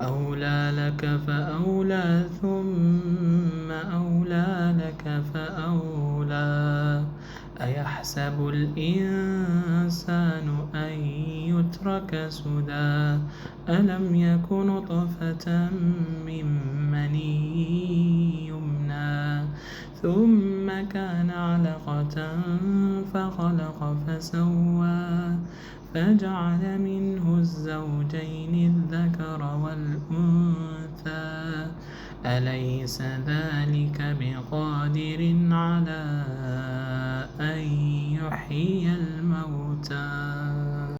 أولى لك فأولى ثم أولى لك فأولى أيحسب الإنسان أن يترك سدى ألم يك نطفة من مني يمنى ثم كان علقة فخلق فسوى فجعل منه الزوجين الذكر والأنثى أليس ذلك بقادر على أن يحيي الموتى